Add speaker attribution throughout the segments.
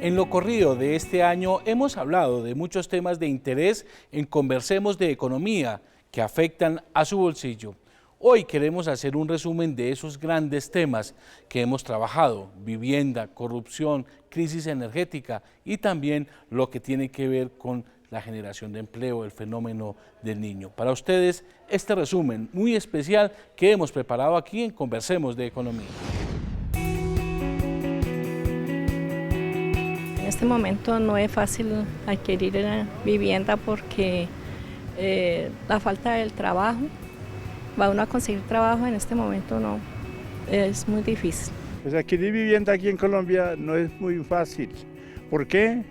Speaker 1: En lo corrido de este año hemos hablado de muchos temas de interés en Conversemos de Economía que afectan a su bolsillo. Hoy queremos hacer un resumen de esos grandes temas que hemos trabajado: vivienda, corrupción, crisis energética y también lo que tiene que ver con la generación de empleo, el fenómeno del niño. Para ustedes, este resumen muy especial que hemos preparado aquí en Conversemos de Economía.
Speaker 2: En este momento no es fácil adquirir vivienda porque la falta del trabajo, va uno a conseguir trabajo en este momento no, es muy difícil.
Speaker 3: Pues adquirir vivienda aquí en Colombia no es muy fácil. ¿Por qué?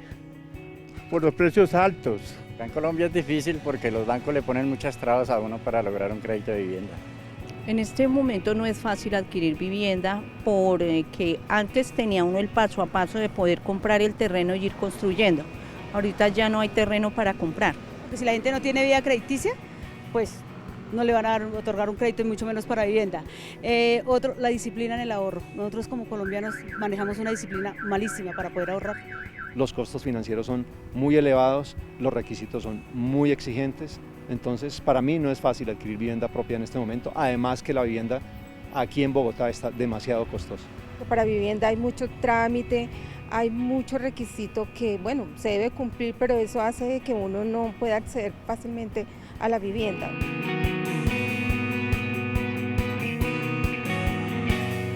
Speaker 3: Por los precios altos.
Speaker 4: Acá en Colombia es difícil porque los bancos le ponen muchas trabas a uno para lograr un crédito de vivienda.
Speaker 5: En este momento no es fácil adquirir vivienda porque antes tenía uno el paso a paso de poder comprar el terreno y ir construyendo. Ahorita ya no hay terreno para comprar.
Speaker 6: Si la gente no tiene vía crediticia, pues no le van a otorgar un crédito y mucho menos para vivienda. La disciplina en el ahorro. Nosotros como colombianos manejamos una disciplina malísima para poder ahorrar.
Speaker 7: Los costos financieros son muy elevados, los requisitos son muy exigentes, entonces para mí no es fácil adquirir vivienda propia en este momento, además que la vivienda aquí en Bogotá está demasiado costosa.
Speaker 8: Para vivienda hay mucho trámite, hay mucho requisito que, bueno, se debe cumplir, pero eso hace que uno no pueda acceder fácilmente a la vivienda.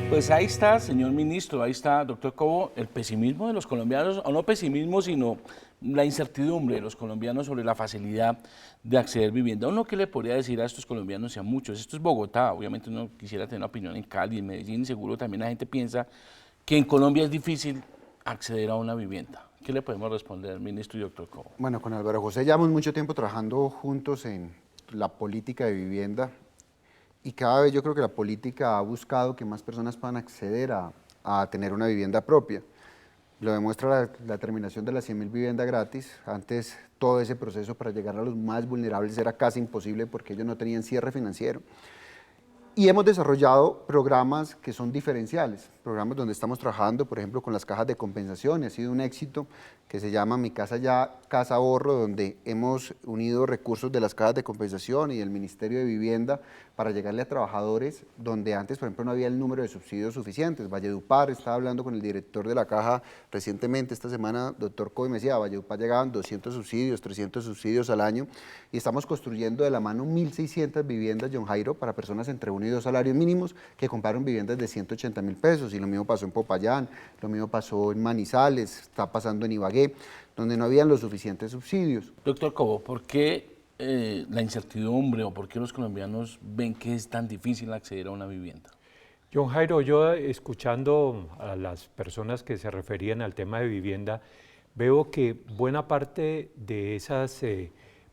Speaker 1: Pues ahí está, señor ministro, ahí está, doctor Cobo, el pesimismo de los colombianos, o no pesimismo, sino la incertidumbre de los colombianos sobre la facilidad de acceder a vivienda. ¿Uno qué le podría decir a estos colombianos y a muchos? Esto es Bogotá, obviamente uno quisiera tener una opinión en Cali, en Medellín, seguro también la gente piensa que en Colombia es difícil acceder a una vivienda. ¿Qué le podemos responder, ministro y doctor Cobo?
Speaker 9: Bueno, con Álvaro José llevamos mucho tiempo trabajando juntos en la política de vivienda. Y cada vez yo creo que la política ha buscado que más personas puedan acceder a tener una vivienda propia. Lo demuestra la terminación de las 100.000 viviendas gratis. Antes todo ese proceso para llegar a los más vulnerables era casi imposible porque ellos no tenían cierre financiero. Y hemos desarrollado programas que son diferenciales, programas donde estamos trabajando, por ejemplo, con las cajas de compensación, y ha sido un éxito, que se llama Mi Casa Ya, Casa Ahorro, donde hemos unido recursos de las cajas de compensación y del Ministerio de Vivienda para llegarle a trabajadores donde antes, por ejemplo, no había el número de subsidios suficientes. Valledupar, estaba hablando con el director de la caja recientemente, esta semana, doctor Coy me decía, a Valledupar llegaban 200 subsidios, 300 subsidios al año, y estamos construyendo de la mano 1.600 viviendas, John Jairo, para personas entre 1 y 2 salarios mínimos que compraron viviendas de 180.000 pesos, y lo mismo pasó en Popayán, lo mismo pasó en Manizales, está pasando en Ibagué, donde no habían los suficientes subsidios.
Speaker 1: Doctor Cobo, ¿por qué la incertidumbre o por qué los colombianos ven que es tan difícil acceder a una vivienda?
Speaker 10: John Jairo, yo escuchando a las personas que se referían al tema de vivienda, veo que buena parte de esos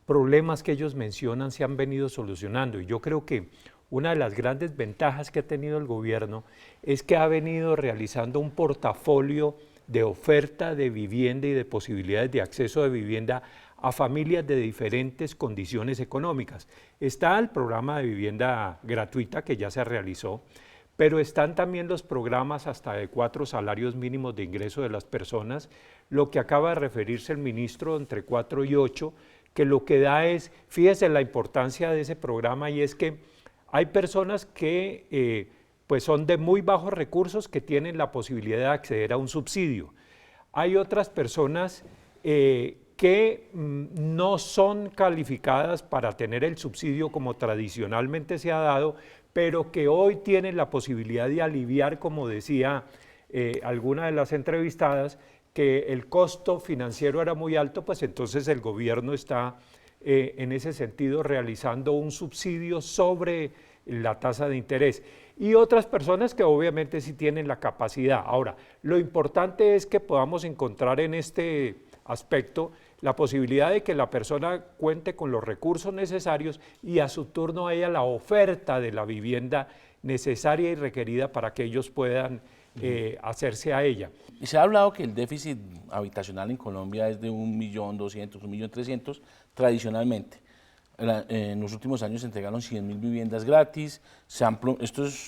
Speaker 10: problemas que ellos mencionan se han venido solucionando, y yo creo que una de las grandes ventajas que ha tenido el gobierno es que ha venido realizando un portafolio de oferta de vivienda y de posibilidades de acceso de vivienda a familias de diferentes condiciones económicas. Está el programa de vivienda gratuita que ya se realizó, pero están también los programas hasta de 4 salarios mínimos de ingreso de las personas, lo que acaba de referirse el ministro, entre 4 y 8, que lo que da es, fíjese la importancia de ese programa, y es que hay personas que pues son de muy bajos recursos que tienen la posibilidad de acceder a un subsidio. Hay otras personas que no son calificadas para tener el subsidio como tradicionalmente se ha dado, pero que hoy tienen la posibilidad de aliviar, como decía alguna de las entrevistadas, que el costo financiero era muy alto, pues entonces el gobierno está en ese sentido realizando un subsidio sobre la tasa de interés. Y otras personas que obviamente sí tienen la capacidad. Ahora, lo importante es que podamos encontrar en este aspecto la posibilidad de que la persona cuente con los recursos necesarios y a su turno haya la oferta de la vivienda necesaria y requerida para que ellos puedan hacerse a ella.
Speaker 1: Y se ha hablado que el déficit habitacional en Colombia es de 1.200.000, 1.300.000 tradicionalmente. En los últimos años se entregaron 100.000 viviendas gratis.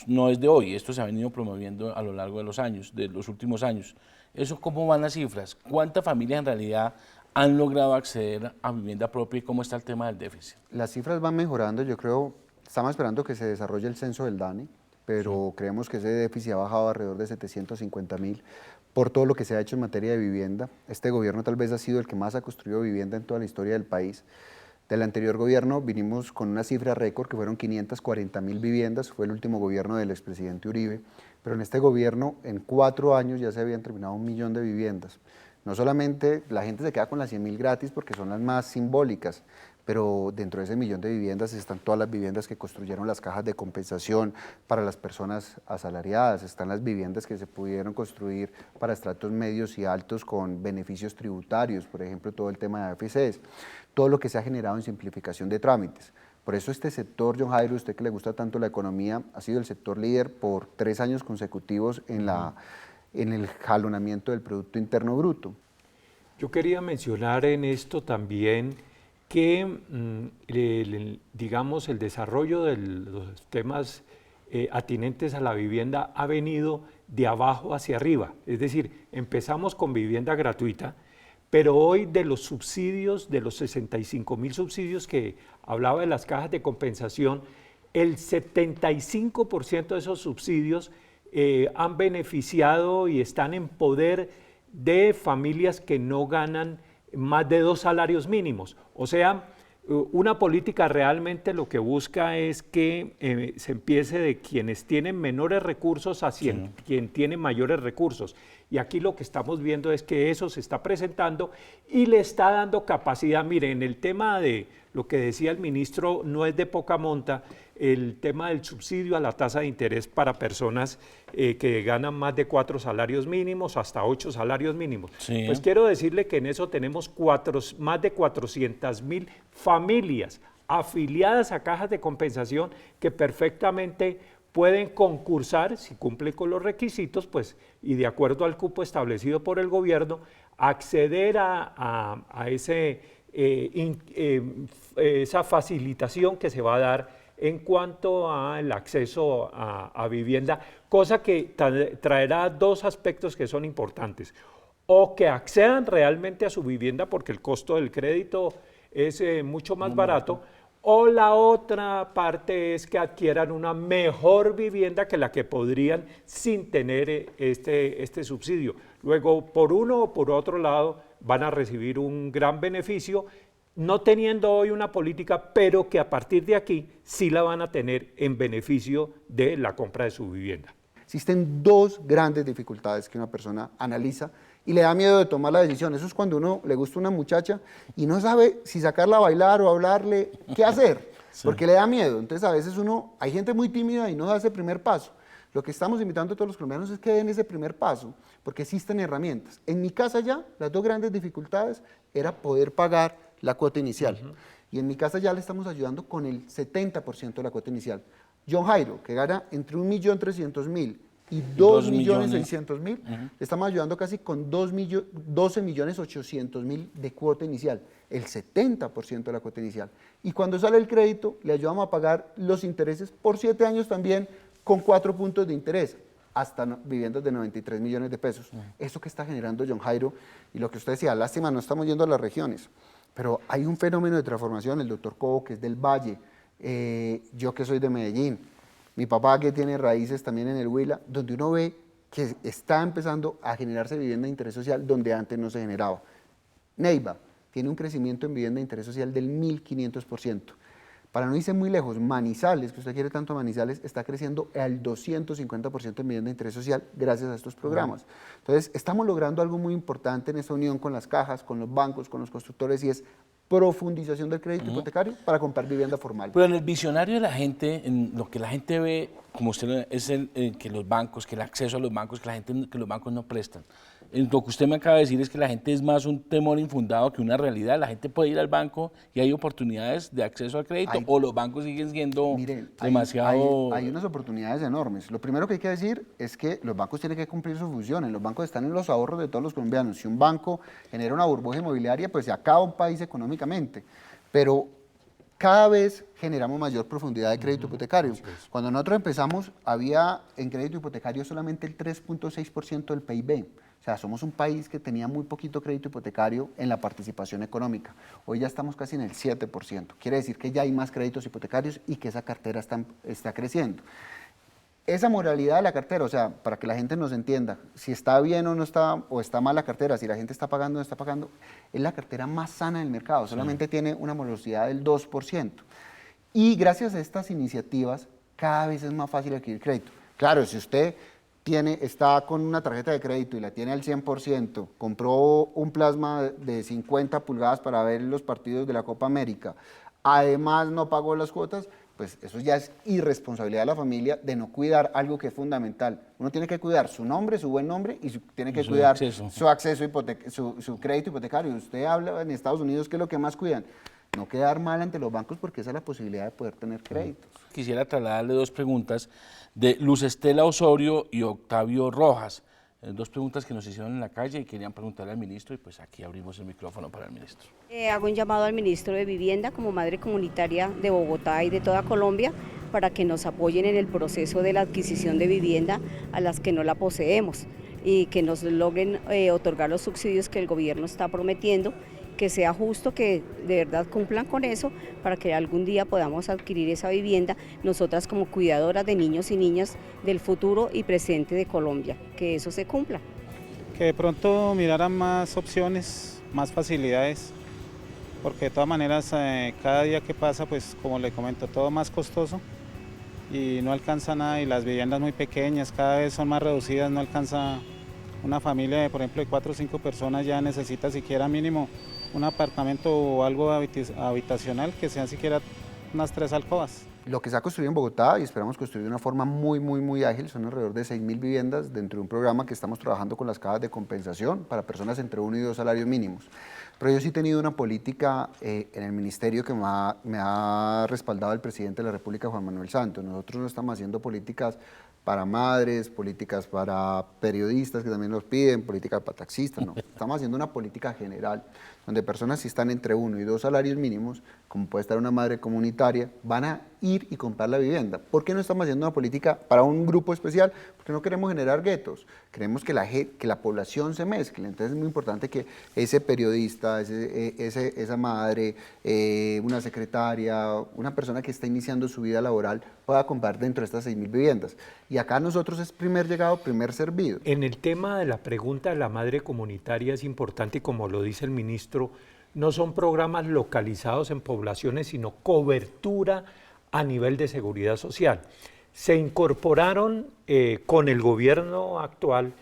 Speaker 1: No es de hoy, esto se ha venido promoviendo a lo largo de los años, de los últimos años. ¿Eso cómo van las cifras? ¿Cuántas familias en realidad han logrado acceder a vivienda propia y cómo está el tema del déficit?
Speaker 9: Las cifras van mejorando, yo creo, estamos esperando que se desarrolle el censo del DANE, pero creemos que ese déficit ha bajado alrededor de 750.000 por todo lo que se ha hecho en materia de vivienda. Este gobierno tal vez ha sido el que más ha construido vivienda en toda la historia del país. Del anterior gobierno vinimos con una cifra récord que fueron 540.000 viviendas, fue el último gobierno del expresidente Uribe, pero en este gobierno en 4 años ya se habían terminado 1 millón de viviendas. No solamente la gente se queda con las 100.000 gratis porque son las más simbólicas, pero dentro de ese 1 millón de viviendas están todas las viviendas que construyeron las cajas de compensación para las personas asalariadas, están las viviendas que se pudieron construir para estratos medios y altos con beneficios tributarios, por ejemplo, todo el tema de AFCs, todo lo que se ha generado en simplificación de trámites. Por eso este sector, John Jairo, usted que le gusta tanto la economía, ha sido el sector líder por 3 años consecutivos en el jalonamiento del Producto Interno Bruto.
Speaker 10: Yo quería mencionar en esto también que, digamos, el desarrollo de los temas atinentes a la vivienda ha venido de abajo hacia arriba. Es decir, empezamos con vivienda gratuita, pero hoy de los subsidios, de los 65.000 subsidios que hablaba de las cajas de compensación, el 75% de esos subsidios han beneficiado y están en poder de familias que no ganan más de 2 salarios mínimos. O sea, una política realmente lo que busca es que se empiece de quienes tienen menores recursos hacia quien tiene mayores recursos. Y aquí lo que estamos viendo es que eso se está presentando y le está dando capacidad. Mire, en el tema de lo que decía el ministro, no es de poca monta, el tema del subsidio a la tasa de interés para personas que ganan más de 4 salarios mínimos hasta 8 salarios mínimos. Sí. Pues quiero decirle que en eso tenemos más de 400.000 familias afiliadas a cajas de compensación que perfectamente pueden concursar, si cumplen con los requisitos, pues, y de acuerdo al cupo establecido por el gobierno, acceder a esa facilitación que se va a dar en cuanto al acceso a vivienda, cosa que traerá 2 aspectos que son importantes. O que accedan realmente a su vivienda porque el costo del crédito es mucho más barato, o la otra parte es que adquieran una mejor vivienda que la que podrían sin tener este subsidio. Luego, por uno o por otro lado, van a recibir un gran beneficio, no teniendo hoy una política, pero que a partir de aquí sí la van a tener en beneficio de la compra de su vivienda.
Speaker 9: Existen 2 grandes dificultades que una persona analiza y le da miedo de tomar la decisión. Eso es cuando uno le gusta una muchacha y no sabe si sacarla a bailar o hablarle, qué hacer, porque le da miedo. Entonces a veces hay gente muy tímida y no da ese primer paso. Lo que estamos invitando a todos los colombianos es que den ese primer paso, porque existen herramientas. En mi casa ya, las 2 grandes dificultades era poder pagar la cuota inicial. Y en mi casa ya le estamos ayudando con el 70% de la cuota inicial. John Jairo, que gana entre 1.300.000 y 2.600.000, le estamos ayudando casi con 12.800.000 de cuota inicial, el 70% de la cuota inicial. Y cuando sale el crédito, le ayudamos a pagar los intereses por 7 años también con 4 puntos de interés, hasta viviendas de 93 millones de pesos. Eso que está generando John Jairo, y lo que usted decía, lástima, no estamos yendo a las regiones, pero hay un fenómeno de transformación, el doctor Cobo, que es del Valle, yo que soy de Medellín, mi papá que tiene raíces también en el Huila, donde uno ve que está empezando a generarse vivienda de interés social donde antes no se generaba. Neiva tiene un crecimiento en vivienda de interés social del 1.500%. Para no irse muy lejos, Manizales, que usted quiere tanto Manizales, está creciendo al 250% en vivienda de interés social gracias a estos programas. Entonces, estamos logrando algo muy importante en esta unión con las cajas, con los bancos, con los constructores, y es profundización del crédito hipotecario para comprar vivienda formal.
Speaker 1: Pero en el visionario de la gente, en lo que la gente ve, como usted, es que los bancos, que el acceso a los bancos, que los bancos no prestan. Lo que usted me acaba de decir es que la gente es más un temor infundado que una realidad. La gente puede ir al banco y hay oportunidades de acceso al crédito, o los bancos siguen siendo demasiado...
Speaker 9: Hay unas oportunidades enormes. Lo primero que hay que decir es que los bancos tienen que cumplir su función. Los bancos están en los ahorros de todos los colombianos. Si un banco genera una burbuja inmobiliaria, pues se acaba un país económicamente. Pero cada vez generamos mayor profundidad de crédito hipotecario. Cuando nosotros empezamos, había en crédito hipotecario solamente el 3.6% del PIB. O sea, somos un país que tenía muy poquito crédito hipotecario en la participación económica. Hoy ya estamos casi en el 7%. Quiere decir que ya hay más créditos hipotecarios y que esa cartera está creciendo. Esa moralidad de la cartera, o sea, para que la gente nos entienda, si está bien o no está, o está mal la cartera, si la gente está pagando o no está pagando, es la cartera más sana del mercado, solamente tiene una morosidad del 2%. Y gracias a estas iniciativas, cada vez es más fácil adquirir crédito. Claro, si usted está con una tarjeta de crédito y la tiene al 100%, compró un plasma de 50 pulgadas para ver los partidos de la Copa América, además no pagó las cuotas, pues eso ya es irresponsabilidad de la familia de no cuidar algo que es fundamental. Uno tiene que cuidar su nombre, su buen nombre, y tiene que cuidar su acceso, su crédito hipotecario. Usted habla en Estados Unidos, ¿qué es lo que más cuidan? No quedar mal ante los bancos, porque esa es la posibilidad de poder tener créditos.
Speaker 1: Quisiera trasladarle dos preguntas de Luz Estela Osorio y Octavio Rojas. Dos preguntas que nos hicieron en la calle y querían preguntarle al ministro, y pues aquí abrimos el micrófono para el ministro.
Speaker 11: Hago un llamado al ministro de Vivienda como madre comunitaria de Bogotá y de toda Colombia para que nos apoyen en el proceso de la adquisición de vivienda a las que no la poseemos y que nos logren otorgar los subsidios que el gobierno está prometiendo, que sea justo, que de verdad cumplan con eso para que algún día podamos adquirir esa vivienda nosotras como cuidadoras de niños y niñas del futuro y presente de Colombia, que eso se cumpla.
Speaker 12: Que de pronto miraran más opciones, más facilidades, porque de todas maneras cada día que pasa, pues como le comento, todo más costoso y no alcanza nada, y las viviendas muy pequeñas cada vez son más reducidas, no alcanza. Una familia, por ejemplo, de 4 o 5 personas ya necesita siquiera mínimo un apartamento o algo habitacional que sean siquiera unas 3 alcobas.
Speaker 9: Lo que se ha construido en Bogotá, y esperamos construir de una forma muy ágil, son alrededor de 6.000 viviendas dentro de un programa que estamos trabajando con las cajas de compensación para personas entre 1 y 2 salarios mínimos. Pero yo sí he tenido una política en el ministerio que me ha respaldado el presidente de la República, Juan Manuel Santos. Nosotros no estamos haciendo políticas para madres, políticas para periodistas que también nos piden, políticas para taxistas, no. Estamos haciendo una política general, donde personas si están entre 1 y 2 salarios mínimos, como puede estar una madre comunitaria, van a ir y comprar la vivienda. ¿Por qué no estamos haciendo una política para un grupo especial? Porque no queremos generar guetos, queremos que la población se mezcle. Entonces es muy importante que ese periodista, esa madre, una secretaria, una persona que está iniciando su vida laboral pueda comprar dentro de estas 6.000 viviendas. Y acá nosotros es primer llegado, primer servido.
Speaker 10: En el tema de la pregunta de la madre comunitaria es importante, y como lo dice el ministro, no son programas localizados en poblaciones, sino cobertura a nivel de seguridad social. Se incorporaron con el gobierno actual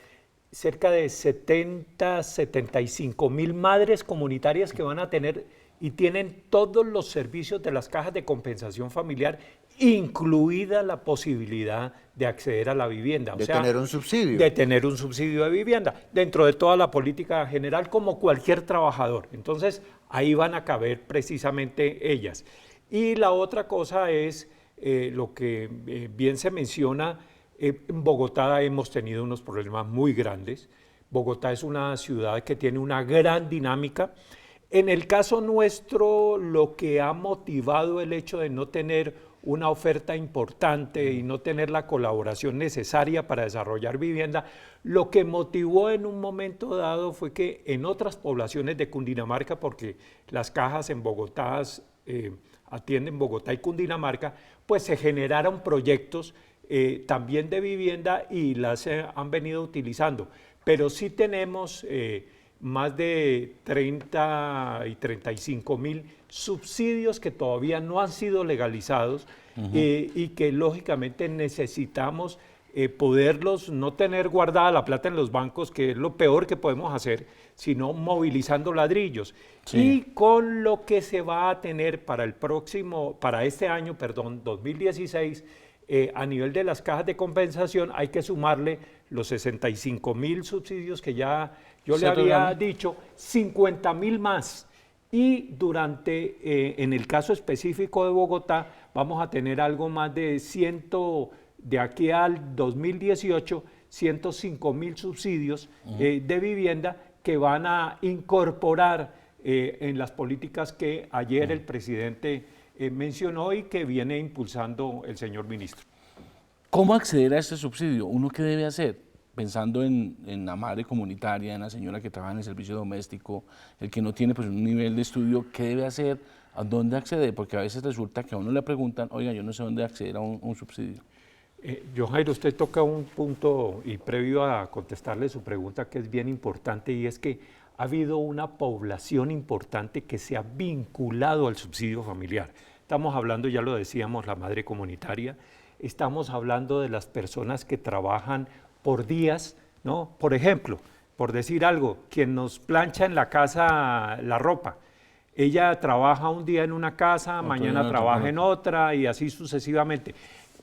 Speaker 10: cerca de 75.000 madres comunitarias que van a tener y tienen todos los servicios de las cajas de compensación familiar, incluida la posibilidad de acceder a la vivienda.
Speaker 9: De tener un subsidio.
Speaker 10: De tener un subsidio de vivienda, dentro de toda la política general, como cualquier trabajador. Entonces, ahí van a caber precisamente ellas. Y la otra cosa es lo que bien se menciona, en Bogotá hemos tenido unos problemas muy grandes. Bogotá es una ciudad que tiene una gran dinámica. En el caso nuestro, lo que ha motivado el hecho de no tener una oferta importante y no tener la colaboración necesaria para desarrollar vivienda, lo que motivó en un momento dado fue que en otras poblaciones de Cundinamarca, porque las cajas en Bogotá atienden Bogotá y Cundinamarca, pues se generaron proyectos también de vivienda y las han venido utilizando. Pero sí tenemos más de 30 y 35.000 subsidios que todavía no han sido legalizados y que lógicamente necesitamos poderlos, no tener guardada la plata en los bancos, que es lo peor que podemos hacer, sino movilizando ladrillos. Sí. Y con lo que se va a tener para este año, 2016, a nivel de las cajas de compensación hay que sumarle los 65.000 subsidios que ya yo le había dicho, 50.000 más. Y en el caso específico de Bogotá, vamos a tener algo más de de aquí al 2018, 105.000 subsidios de vivienda que van a incorporar en las políticas que ayer el presidente mencionó y que viene impulsando el señor ministro.
Speaker 1: ¿Cómo acceder a este subsidio? ¿Uno qué debe hacer? pensando en la madre comunitaria, en la señora que trabaja en el servicio doméstico, el que no tiene pues, un nivel de estudio, ¿qué debe hacer? ¿A dónde acceder? Porque a veces resulta que a uno le preguntan, oiga, yo no sé dónde acceder a un subsidio.
Speaker 10: John Jairo, usted toca un punto y previo a contestarle su pregunta que es bien importante y es que ha habido una población importante que se ha vinculado al subsidio familiar. Estamos hablando, ya lo decíamos, la madre comunitaria, estamos hablando de las personas que trabajan por días, ¿no? Por ejemplo, por decir algo, quien nos plancha en la casa la ropa, ella trabaja un día en una casa, mañana trabaja en otra y así sucesivamente.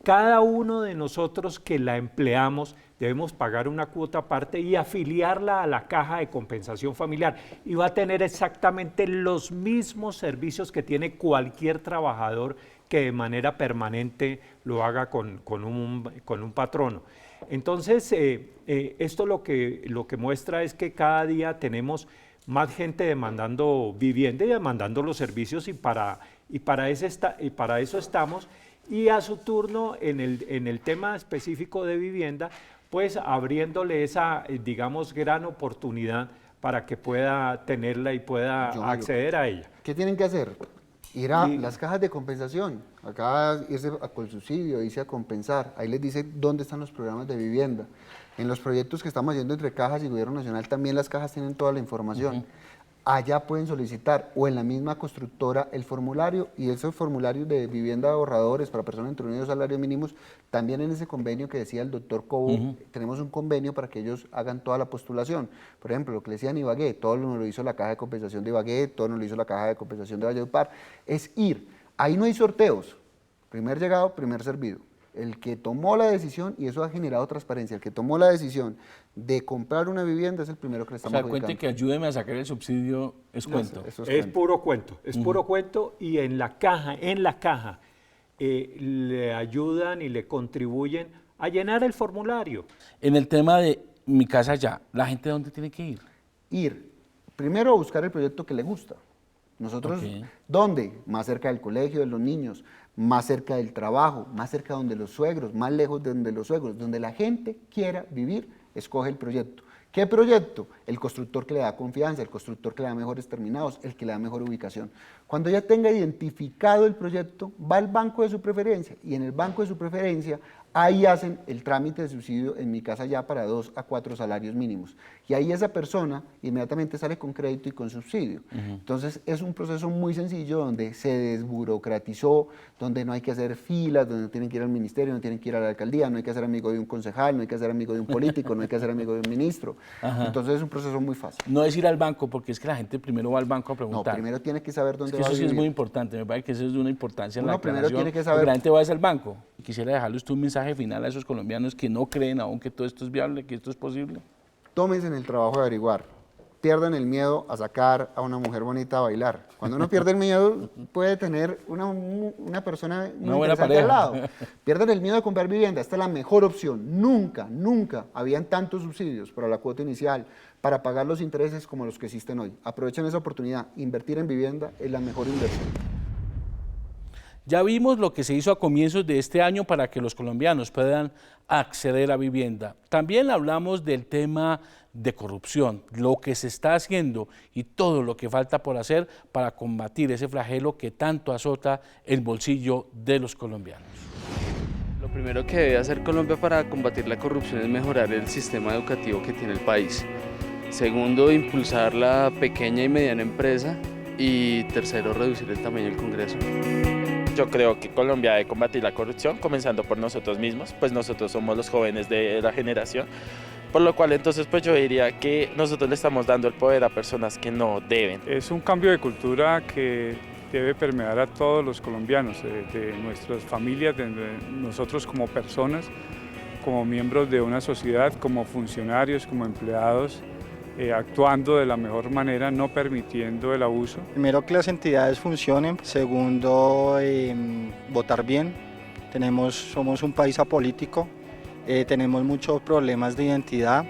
Speaker 10: Cada uno de nosotros que la empleamos debemos pagar una cuota aparte y afiliarla a la caja de compensación familiar y va a tener exactamente los mismos servicios que tiene cualquier trabajador que de manera permanente lo haga con un patrono. Entonces, esto lo que muestra es que cada día tenemos más gente demandando vivienda y demandando los servicios y para eso estamos. Y a su turno, en el tema específico de vivienda, pues abriéndole esa, digamos, gran oportunidad para que pueda tenerla y pueda acceder a ella.
Speaker 9: ¿Qué tienen que hacer? Ir a las cajas de compensación, acá irse a Colsubsidio, irse a compensar, ahí les dice dónde están los programas de vivienda. En los proyectos que estamos haciendo entre cajas y gobierno nacional también las cajas tienen toda la información. Allá pueden solicitar o en la misma constructora el formulario y esos formularios de vivienda de ahorradores para personas entre 1 y 2 salarios mínimos, también en ese convenio que decía el doctor Cobo, tenemos un convenio para que ellos hagan toda la postulación. Por ejemplo, lo que le decía en Ibagué, todo nos lo hizo la Caja de Compensación de Ibagué, todo nos lo hizo la Caja de Compensación de Valledupar, es ir. Ahí no hay sorteos, primer llegado, primer servido. El que tomó la decisión, y eso ha generado transparencia, el que tomó la decisión de comprar una vivienda es el primero que le estamos adjudicando.
Speaker 1: Cuente que ayúdeme a sacar el subsidio, es cuento.
Speaker 10: Eso es puro cuento, es puro cuento y en la caja le ayudan y le contribuyen a llenar el formulario.
Speaker 1: En el tema de Mi Casa Ya, ¿la gente dónde tiene que ir?
Speaker 9: Ir, primero a buscar el proyecto que le gusta. Nosotros, ¿dónde? Más cerca del colegio de los niños, más cerca del trabajo, más cerca donde los suegros, más lejos de donde los suegros, donde la gente quiera vivir, escoge el proyecto. ¿Qué proyecto? El constructor que le da confianza, el constructor que le da mejores terminados, el que le da mejor ubicación. Cuando ya tenga identificado el proyecto, va al banco de su preferencia y en el banco de su preferencia ahí hacen el trámite de subsidio en Mi Casa Ya para 2 a 4 salarios mínimos. Y ahí esa persona inmediatamente sale con crédito y con subsidio. Entonces es un proceso muy sencillo donde se desburocratizó, donde no hay que hacer filas, donde no tienen que ir al ministerio, no tienen que ir a la alcaldía, no hay que ser amigo de un concejal, no hay que ser amigo de un político, no hay que ser amigo de un ministro. Entonces es un proceso muy fácil.
Speaker 1: No es ir al banco, porque es que la gente primero va al banco a preguntar.
Speaker 9: No, primero tiene que saber dónde va a
Speaker 1: vivir. Eso sí es muy importante, me parece que eso es de una importancia en la aclaración.
Speaker 9: Primero tiene que saber.
Speaker 1: La gente va al banco. Quisiera dejarle usted un mensaje final a esos colombianos que no creen aún que todo esto es viable, que esto es posible.
Speaker 9: Tómense en el trabajo de averiguar. Pierdan el miedo a sacar a una mujer bonita a bailar. Cuando uno pierde el miedo, puede tener una persona muy interesante al lado. Pierdan el miedo a comprar vivienda. Esta es la mejor opción. Nunca, nunca habían tantos subsidios para la cuota inicial, para pagar los intereses como los que existen hoy. Aprovechen esa oportunidad. Invertir en vivienda es la mejor inversión.
Speaker 1: Ya vimos lo que se hizo a comienzos de este año para que los colombianos puedan acceder a vivienda. También hablamos del tema de corrupción, lo que se está haciendo y todo lo que falta por hacer para combatir ese flagelo que tanto azota el bolsillo de los colombianos.
Speaker 13: Lo primero que debe hacer Colombia para combatir la corrupción es mejorar el sistema educativo que tiene el país. Segundo, impulsar la pequeña y mediana empresa. Y tercero, reducir el tamaño del Congreso.
Speaker 14: Yo creo que Colombia debe combatir la corrupción, comenzando por nosotros mismos, pues nosotros somos los jóvenes de la generación, por lo cual entonces pues yo diría que nosotros le estamos dando el poder a personas que no deben.
Speaker 15: Es un cambio de cultura que debe permear a todos los colombianos, de nuestras familias, de nosotros como personas, como miembros de una sociedad, como funcionarios, como empleados, actuando de la mejor manera, no permitiendo el abuso.
Speaker 16: Primero, que las entidades funcionen. Segundo, votar bien. Somos un país apolítico, tenemos muchos problemas de identidad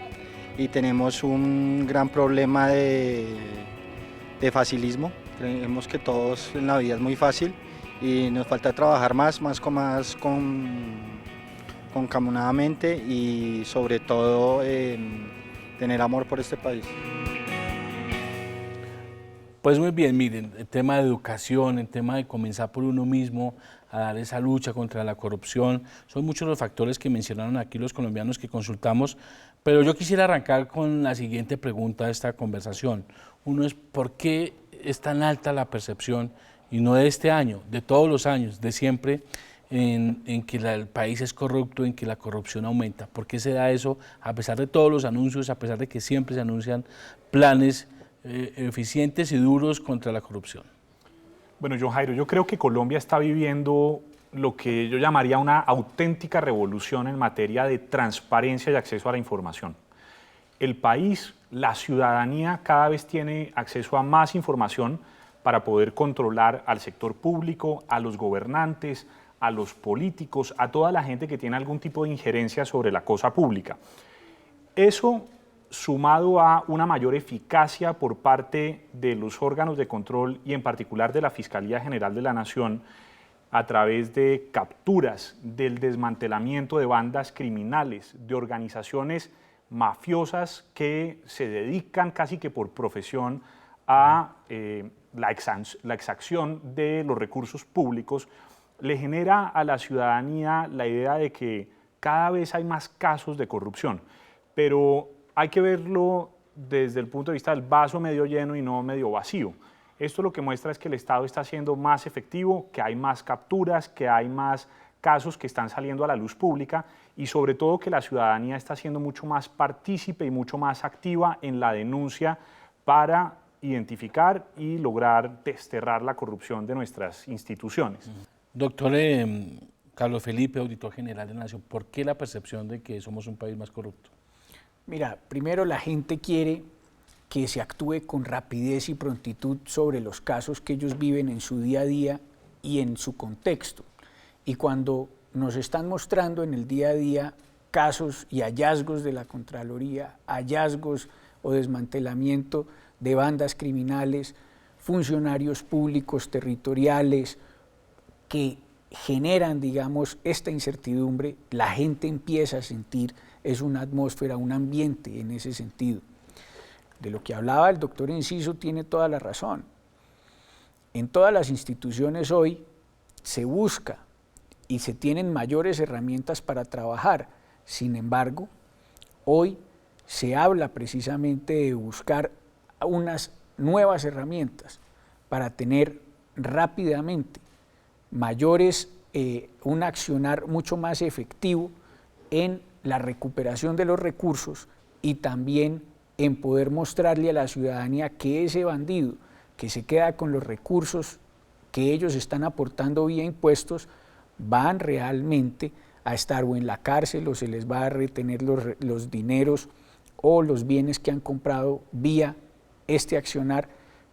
Speaker 16: y tenemos un gran problema de facilismo. Creemos que todos en la vida es muy fácil y nos falta trabajar más con concamunadamente y sobre todo tener amor por este país.
Speaker 1: Pues muy bien, miren, el tema de educación, el tema de comenzar por uno mismo a dar esa lucha contra la corrupción, son muchos los factores que mencionaron aquí los colombianos que consultamos, pero yo quisiera arrancar con la siguiente pregunta de esta conversación. Uno es, ¿por qué es tan alta la percepción, y no de este año, de todos los años, de siempre, en que el país es corrupto, en que la corrupción aumenta? ¿Por qué se da eso a pesar de todos los anuncios, a pesar de que siempre se anuncian planes eficientes y duros contra la corrupción?
Speaker 17: Bueno, John Jairo, yo creo que Colombia está viviendo lo que yo llamaría una auténtica revolución en materia de transparencia y acceso a la información. El país, la ciudadanía cada vez tiene acceso a más información para poder controlar al sector público, a los gobernantes, a los políticos, a toda la gente que tiene algún tipo de injerencia sobre la cosa pública. Eso, sumado a una mayor eficacia por parte de los órganos de control y en particular de la Fiscalía General de la Nación, a través de capturas, del desmantelamiento de bandas criminales, de organizaciones mafiosas que se dedican casi que por profesión a la exacción de los recursos públicos, le genera a la ciudadanía la idea de que cada vez hay más casos de corrupción, pero hay que verlo desde el punto de vista del vaso medio lleno y no medio vacío. Esto lo que muestra es que el Estado está siendo más efectivo, que hay más capturas, que hay más casos que están saliendo a la luz pública y sobre todo que la ciudadanía está siendo mucho más partícipe y mucho más activa en la denuncia para identificar y lograr desterrar la corrupción de nuestras instituciones.
Speaker 1: Doctor Carlos Felipe, auditor general de la Nación, ¿por qué la percepción de que somos un país más corrupto?
Speaker 18: Mira, primero la gente quiere que se actúe con rapidez y prontitud sobre los casos que ellos viven en su día a día y en su contexto. Y cuando nos están mostrando en el día a día casos y hallazgos de la Contraloría, hallazgos o desmantelamiento de bandas criminales, funcionarios públicos territoriales que generan, digamos, esta incertidumbre, la gente empieza a sentir, es una atmósfera, un ambiente en ese sentido. De lo que hablaba el doctor Enciso tiene toda la razón. En todas las instituciones hoy se busca y se tienen mayores herramientas para trabajar. Sin embargo, hoy se habla precisamente de buscar unas nuevas herramientas para tener rápidamente un accionar mucho más efectivo en la recuperación de los recursos y también en poder mostrarle a la ciudadanía que ese bandido que se queda con los recursos que ellos están aportando vía impuestos van realmente a estar o en la cárcel o se les va a retener los dineros o los bienes que han comprado vía este accionar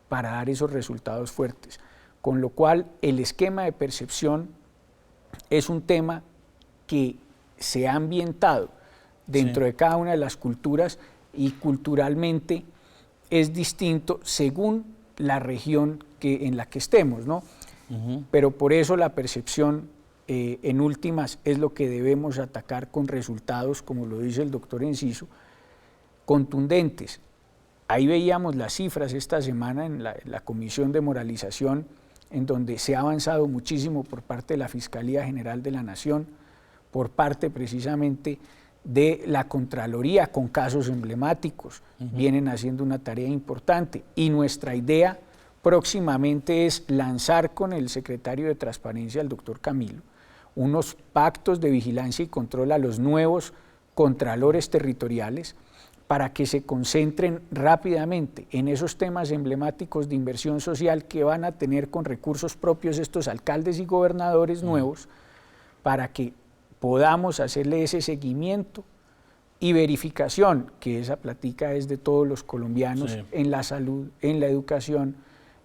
Speaker 18: para dar esos resultados fuertes. Con lo cual el esquema de percepción es un tema que se ha ambientado dentro de cada una de las culturas y culturalmente es distinto según la región en la que estemos, ¿no? Pero por eso la percepción en últimas es lo que debemos atacar con resultados, como lo dice el doctor Enciso, contundentes. Ahí veíamos las cifras esta semana en la Comisión de Moralización, en donde se ha avanzado muchísimo por parte de la Fiscalía General de la Nación, por parte precisamente de la Contraloría con casos emblemáticos, vienen haciendo una tarea importante y nuestra idea próximamente es lanzar con el secretario de Transparencia, el doctor Camilo, unos pactos de vigilancia y control a los nuevos contralores territoriales para que se concentren rápidamente en esos temas emblemáticos de inversión social que van a tener con recursos propios estos alcaldes y gobernadores nuevos, para que podamos hacerle ese seguimiento y verificación, que esa plática es de todos los colombianos, en la salud, en la educación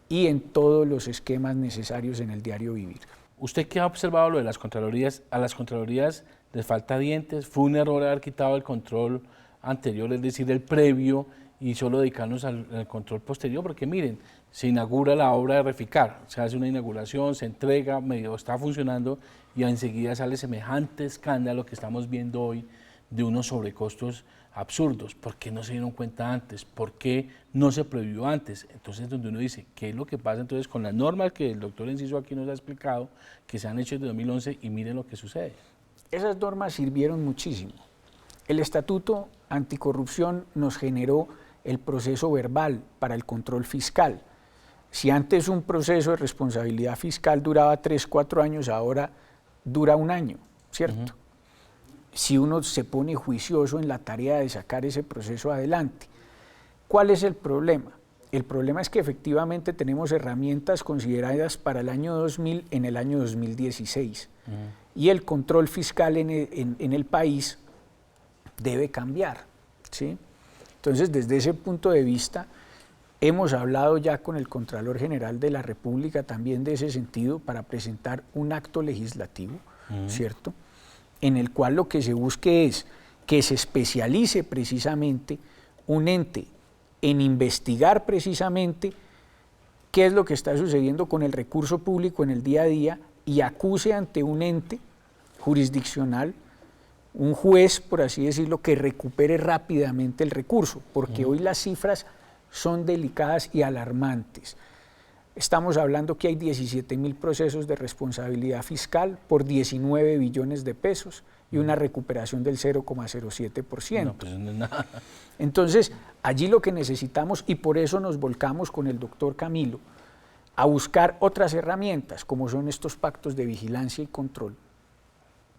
Speaker 18: y en todos los esquemas necesarios en el diario vivir.
Speaker 1: ¿Usted qué ha observado lo de las Contralorías? ¿A las Contralorías les falta dientes? ¿Fue un error haber quitado el control anterior, es decir, el previo, y solo dedicarnos al control posterior, porque miren, se inaugura la obra de Reficar, se hace una inauguración, se entrega, medio está funcionando y enseguida sale semejante escándalo que estamos viendo hoy de unos sobrecostos absurdos. ¿Por qué no se dieron cuenta antes? ¿Por qué no se prohibió antes? Entonces, donde uno dice, ¿qué es lo que pasa entonces con las normas que el doctor Enciso aquí nos ha explicado, que se han hecho desde 2011 y miren lo que sucede?
Speaker 18: Esas normas sirvieron muchísimo. El Estatuto Anticorrupción nos generó el proceso verbal para el control fiscal. Si antes un proceso de responsabilidad fiscal duraba 3, 4 años, ahora dura 1 año, ¿cierto? Si uno se pone juicioso en la tarea de sacar ese proceso adelante. ¿Cuál es el problema? El problema es que efectivamente tenemos herramientas consideradas para el año 2000 en el año 2016 y el control fiscal en el país debe cambiar, ¿sí? Entonces, desde ese punto de vista, hemos hablado ya con el Contralor General de la República también de ese sentido para presentar un acto legislativo, ¿cierto?, en el cual lo que se busque es que se especialice precisamente un ente en investigar precisamente qué es lo que está sucediendo con el recurso público en el día a día y acuse ante un ente jurisdiccional, un juez, por así decirlo, que recupere rápidamente el recurso, porque hoy las cifras son delicadas y alarmantes. Estamos hablando que hay 17.000 procesos de responsabilidad fiscal por 19 billones de pesos y una recuperación del 0,07%.
Speaker 1: No, pues no es nada.
Speaker 18: Entonces, allí lo que necesitamos, y por eso nos volcamos con el doctor Camilo, a buscar otras herramientas, como son estos pactos de vigilancia y control,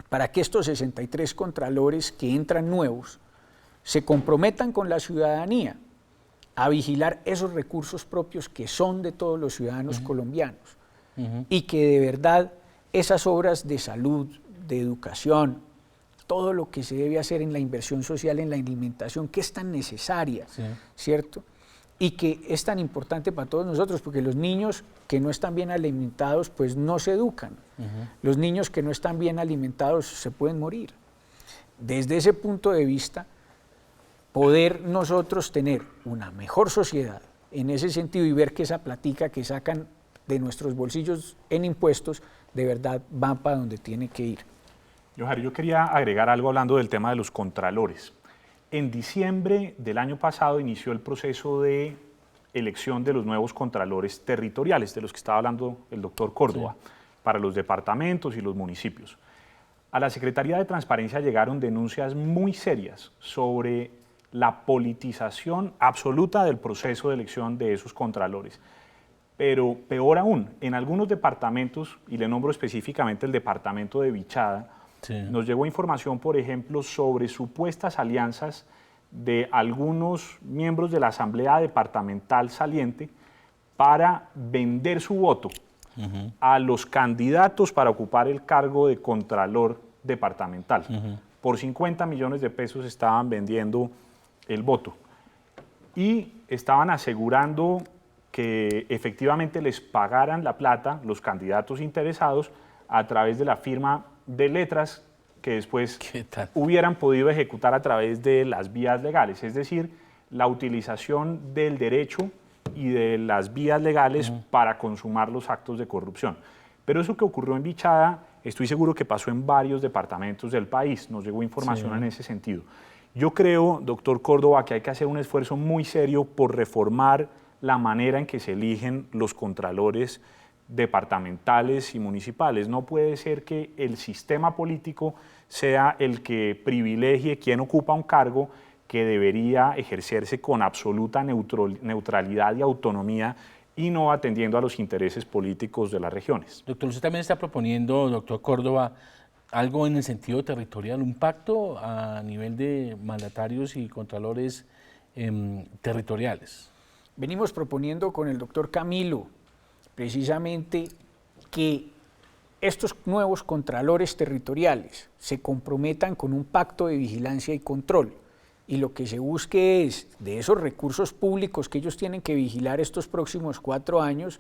Speaker 18: para que estos 63 contralores que entran nuevos se comprometan con la ciudadanía a vigilar esos recursos propios que son de todos los ciudadanos colombianos y que de verdad esas obras de salud, de educación, todo lo que se debe hacer en la inversión social, en la alimentación, que es tan necesaria, ¿cierto? Y que es tan importante para todos nosotros, porque los niños que no están bien alimentados, pues no se educan. Los niños que no están bien alimentados se pueden morir. Desde ese punto de vista, poder nosotros tener una mejor sociedad en ese sentido y ver que esa platica que sacan de nuestros bolsillos en impuestos, de verdad va para donde tiene que ir.
Speaker 17: Johari, yo quería agregar algo hablando del tema de los contralores. En diciembre del año pasado inició el proceso de elección de los nuevos contralores territoriales, de los que estaba hablando el doctor Córdoba, para los departamentos y los municipios. A la Secretaría de Transparencia llegaron denuncias muy serias sobre la politización absoluta del proceso de elección de esos contralores. Pero peor aún, en algunos departamentos, y le nombro específicamente el departamento de Vichada, nos llegó información, por ejemplo, sobre supuestas alianzas de algunos miembros de la Asamblea Departamental saliente para vender su voto a los candidatos para ocupar el cargo de Contralor Departamental. Por 50 millones de pesos estaban vendiendo el voto y estaban asegurando que efectivamente les pagaran la plata los candidatos interesados a través de la firma de letras que después hubieran podido ejecutar a través de las vías legales, es decir, la utilización del derecho y de las vías legales para consumar los actos de corrupción. Pero eso que ocurrió en Vichada, estoy seguro que pasó en varios departamentos del país, nos llegó información en ese sentido. Yo creo, doctor Córdoba, que hay que hacer un esfuerzo muy serio por reformar la manera en que se eligen los contralores departamentales y municipales. No puede ser que el sistema político sea el que privilegie quien ocupa un cargo que debería ejercerse con absoluta neutralidad y autonomía y no atendiendo a los intereses políticos de las regiones.
Speaker 1: Doctor, usted también está proponiendo, doctor Córdoba, algo en el sentido territorial, un pacto a nivel de mandatarios y contralores territoriales.
Speaker 18: Venimos proponiendo con el doctor Camilo precisamente que estos nuevos contralores territoriales se comprometan con un pacto de vigilancia y control y lo que se busque es de esos recursos públicos que ellos tienen que vigilar estos próximos 4 años,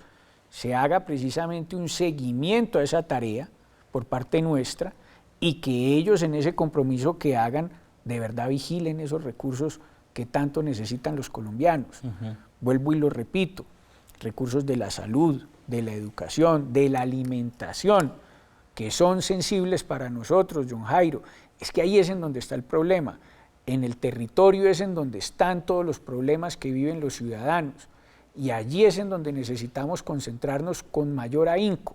Speaker 18: se haga precisamente un seguimiento a esa tarea por parte nuestra y que ellos en ese compromiso que hagan de verdad vigilen esos recursos que tanto necesitan los colombianos. Vuelvo y lo repito, recursos de la salud, de la educación, de la alimentación, que son sensibles para nosotros, John Jairo. Es que ahí es en donde está el problema. En el territorio es en donde están todos los problemas que viven los ciudadanos. Y allí es en donde necesitamos concentrarnos con mayor ahínco.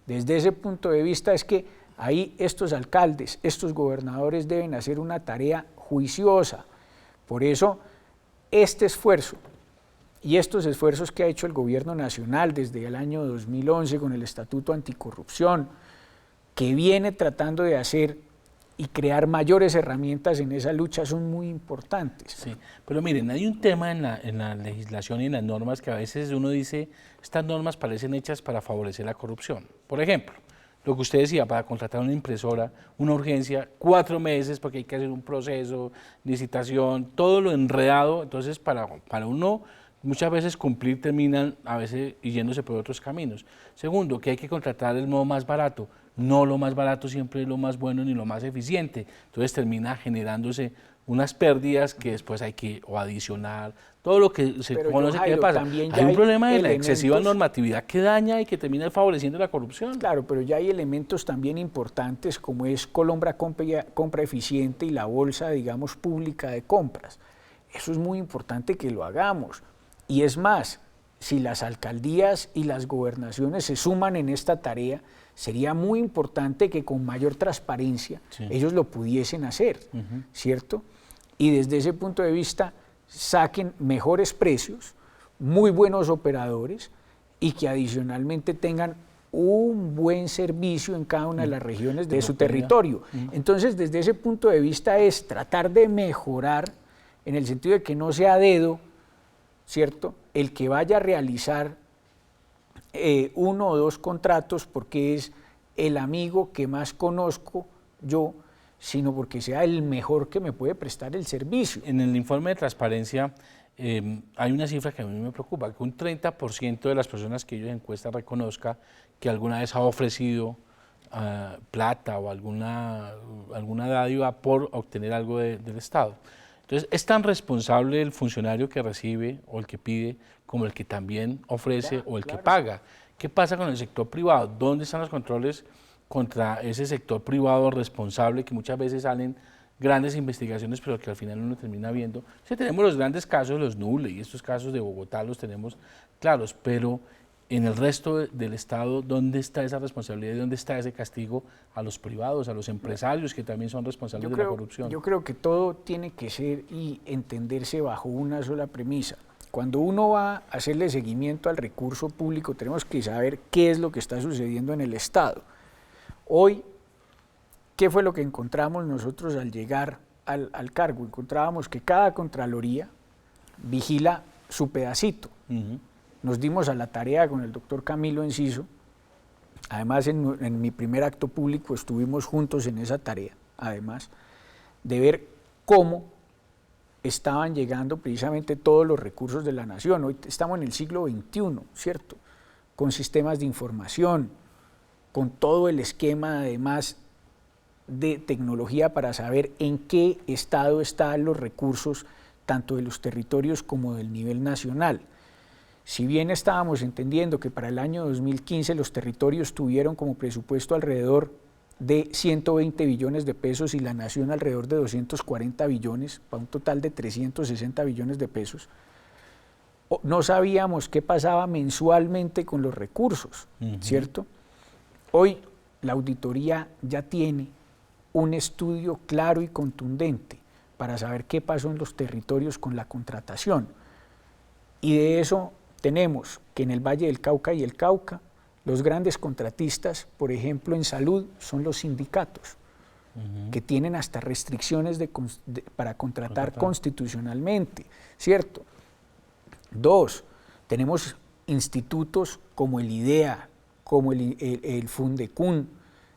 Speaker 18: Desde ese punto de vista es que ahí estos alcaldes, estos gobernadores deben hacer una tarea juiciosa. Por eso, este esfuerzo y estos esfuerzos que ha hecho el gobierno nacional desde el año 2011 con el Estatuto Anticorrupción, que viene tratando de hacer y crear mayores herramientas en esa lucha, son muy importantes.
Speaker 1: Sí, pero miren, hay un tema en la legislación y en las normas que a veces uno dice, estas normas parecen hechas para favorecer la corrupción. Por ejemplo, lo que usted decía, para contratar una impresora, una urgencia, 4 meses porque hay que hacer un proceso, licitación, todo lo enredado. Entonces para uno muchas veces cumplir terminan a veces yéndose por otros caminos. Segundo, que hay que contratar el modo más barato. No lo más barato siempre es lo más bueno ni lo más eficiente. Entonces termina generándose unas pérdidas que después hay que adicionar, todo lo que se conoce que pasa. Hay un problema de la excesiva normatividad que daña y que termina favoreciendo la corrupción.
Speaker 18: Claro, pero ya hay elementos también importantes como es Colombia Compra Eficiente y la bolsa, digamos, pública de compras. Eso es muy importante que lo hagamos. Y es más, si las alcaldías y las gobernaciones se suman en esta tarea, sería muy importante que con mayor transparencia ellos lo pudiesen hacer, ¿cierto? Y desde ese punto de vista saquen mejores precios, muy buenos operadores y que adicionalmente tengan un buen servicio en cada una de las regiones de su territorio. Entonces, desde ese punto de vista es tratar de mejorar en el sentido de que no sea a dedo, ¿cierto?, el que vaya a realizar 1 o 2 contratos porque es el amigo que más conozco yo, sino porque sea el mejor que me puede prestar el servicio.
Speaker 1: En el informe de transparencia hay una cifra que a mí me preocupa, que un 30% de las personas que ellos encuestan reconozca que alguna vez ha ofrecido plata o alguna dádiva por obtener algo del Estado. Entonces, ¿es tan responsable el funcionario que recibe o el que pide como el que también ofrece o el que paga? ¿Qué pasa con el sector privado? ¿Dónde están los controles contra ese sector privado responsable que muchas veces salen grandes investigaciones pero que al final uno termina viendo? Sí, tenemos los grandes casos, los Nule y estos casos de Bogotá los tenemos claros, pero en el resto del Estado, ¿dónde está esa responsabilidad y dónde está ese castigo a los privados, a los empresarios que también son responsables de la corrupción?
Speaker 18: Yo creo que todo tiene que ser y entenderse bajo una sola premisa. Cuando uno va a hacerle seguimiento al recurso público, tenemos que saber qué es lo que está sucediendo en el Estado. Hoy, ¿qué fue lo que encontramos nosotros al llegar al cargo? Encontrábamos que cada Contraloría vigila su pedacito. Nos dimos a la tarea con el doctor Camilo Enciso, además en mi primer acto público estuvimos juntos en esa tarea, además, de ver cómo estaban llegando precisamente todos los recursos de la nación. Hoy estamos en el siglo XXI, ¿cierto? Con sistemas de información, con todo el esquema además de tecnología para saber en qué estado están los recursos, tanto de los territorios como del nivel nacional. Si bien estábamos entendiendo que para el año 2015 los territorios tuvieron como presupuesto alrededor de 120 billones de pesos y la nación alrededor de 240 billones, para un total de 360 billones de pesos, no sabíamos qué pasaba mensualmente con los recursos, ¿cierto? Hoy la auditoría ya tiene un estudio claro y contundente para saber qué pasó en los territorios con la contratación. Y de eso tenemos que en el Valle del Cauca y el Cauca, los grandes contratistas, por ejemplo en salud, son los sindicatos, que tienen hasta restricciones para contratar constitucionalmente, ¿cierto? 2, tenemos institutos como el IDEA, como el Fundecún,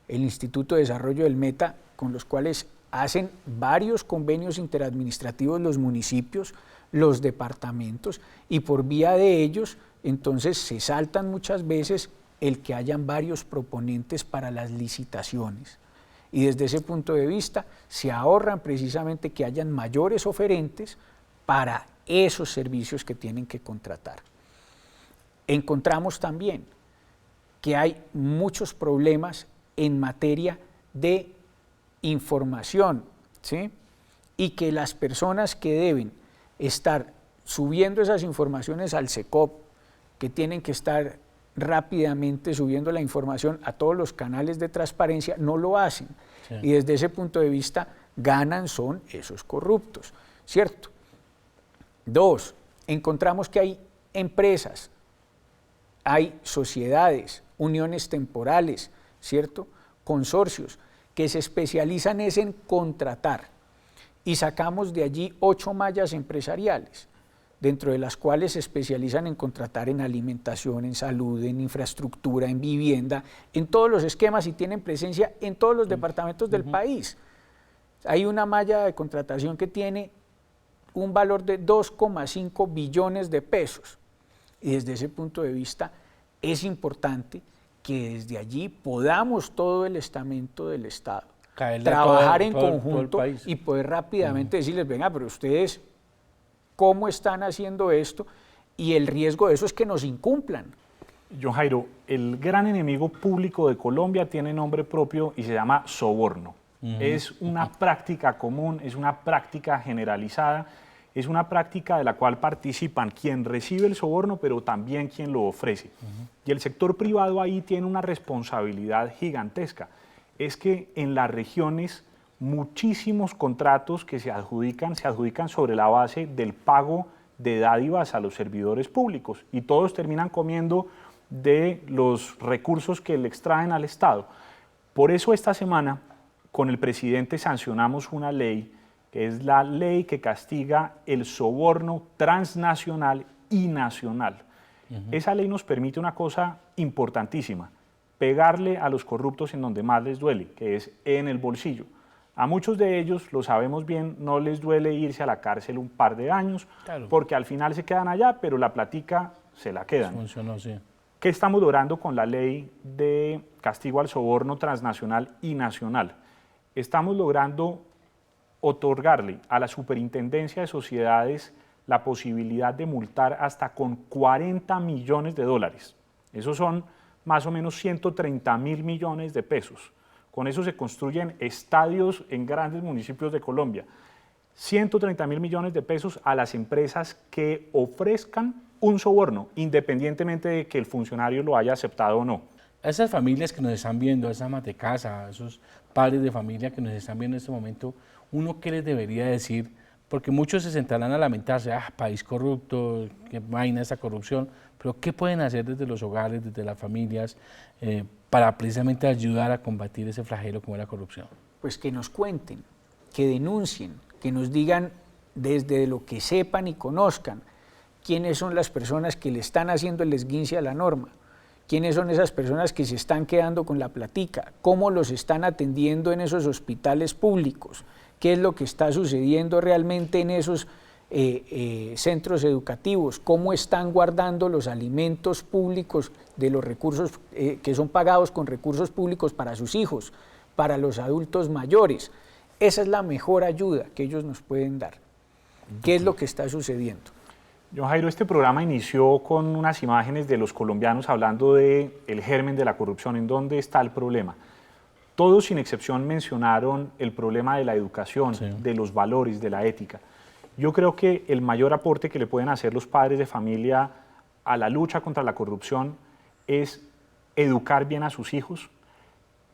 Speaker 18: el Instituto de Desarrollo del Meta, con los cuales hacen varios convenios interadministrativos los municipios, los departamentos, y por vía de ellos, entonces se saltan muchas veces el que hayan varios proponentes para las licitaciones. Y desde ese punto de vista se ahorran precisamente que hayan mayores oferentes para esos servicios que tienen que contratar. Encontramos también que hay muchos problemas en materia de información, ¿sí? Y que las personas que deben estar subiendo esas informaciones al SECOP, que tienen que estar rápidamente subiendo la información a todos los canales de transparencia, no lo hacen. Sí. Y desde ese punto de vista, ganan son esos corruptos, ¿cierto? 2, encontramos que hay empresas, hay sociedades, uniones temporales, ¿cierto? Consorcios que se especializan en contratar, y sacamos de allí 8 mallas empresariales, dentro de las cuales se especializan en contratar en alimentación, en salud, en infraestructura, en vivienda, en todos los esquemas, y tienen presencia en todos los departamentos del país. Hay una malla de contratación que tiene un valor de 2,5 billones de pesos, y desde ese punto de vista es importante que desde allí podamos todo el estamento del Estado trabajar en conjunto y poder rápidamente decirles, venga, pero ustedes cómo están haciendo esto, y el riesgo de eso es que nos incumplan.
Speaker 17: John Jairo, el gran enemigo público de Colombia tiene nombre propio y se llama soborno. Es una práctica común, es una práctica generalizada, es una práctica de la cual participan quien recibe el soborno, pero también quien lo ofrece. Y el sector privado ahí tiene una responsabilidad gigantesca. Es que en las regiones muchísimos contratos que se adjudican sobre la base del pago de dádivas a los servidores públicos, y todos terminan comiendo de los recursos que le extraen al Estado. Por eso esta semana con el presidente sancionamos una ley, que es la ley que castiga el soborno transnacional y nacional. Esa ley nos permite una cosa importantísima: pegarle a los corruptos en donde más les duele, que es en el bolsillo. A muchos de ellos, lo sabemos bien, no les duele irse a la cárcel un par de años, claro, porque al final se quedan allá, pero la platica se la quedan.
Speaker 1: Funcionó, sí.
Speaker 17: ¿Qué estamos logrando con la ley de castigo al soborno transnacional y nacional? Estamos logrando otorgarle a la Superintendencia de Sociedades la posibilidad de multar hasta con 40 millones de dólares. Esos son más o menos 130.000 millones de pesos. Con eso se construyen estadios en grandes municipios de Colombia. 130.000 millones de pesos a las empresas que ofrezcan un soborno, independientemente de que el funcionario lo haya aceptado o no.
Speaker 1: A esas familias que nos están viendo, a esas amas de casa, a esos padres de familia que nos están viendo en este momento, ¿uno qué les debería decir? Porque muchos se sentarán a lamentarse, país corrupto, qué vaina esa corrupción, pero ¿qué pueden hacer desde los hogares, desde las familias, para precisamente ayudar a combatir ese flagelo como es la corrupción?
Speaker 18: Pues que nos cuenten, que denuncien, que nos digan desde lo que sepan y conozcan quiénes son las personas que le están haciendo el esguince a la norma, quiénes son esas personas que se están quedando con la platica, cómo los están atendiendo en esos hospitales públicos, qué es lo que está sucediendo realmente en esos centros educativos, cómo están guardando los alimentos públicos de los recursos que son pagados con recursos públicos para sus hijos, para los adultos mayores. Esa es la mejor ayuda que ellos nos pueden dar. ¿Qué es lo que está sucediendo?
Speaker 17: John Jairo, este programa inició con unas imágenes de los colombianos hablando del germen de la corrupción, en dónde está el problema. Todos sin excepción mencionaron el problema de la educación, sí, de los valores, de la ética. Yo creo que el mayor aporte que le pueden hacer los padres de familia a la lucha contra la corrupción es educar bien a sus hijos,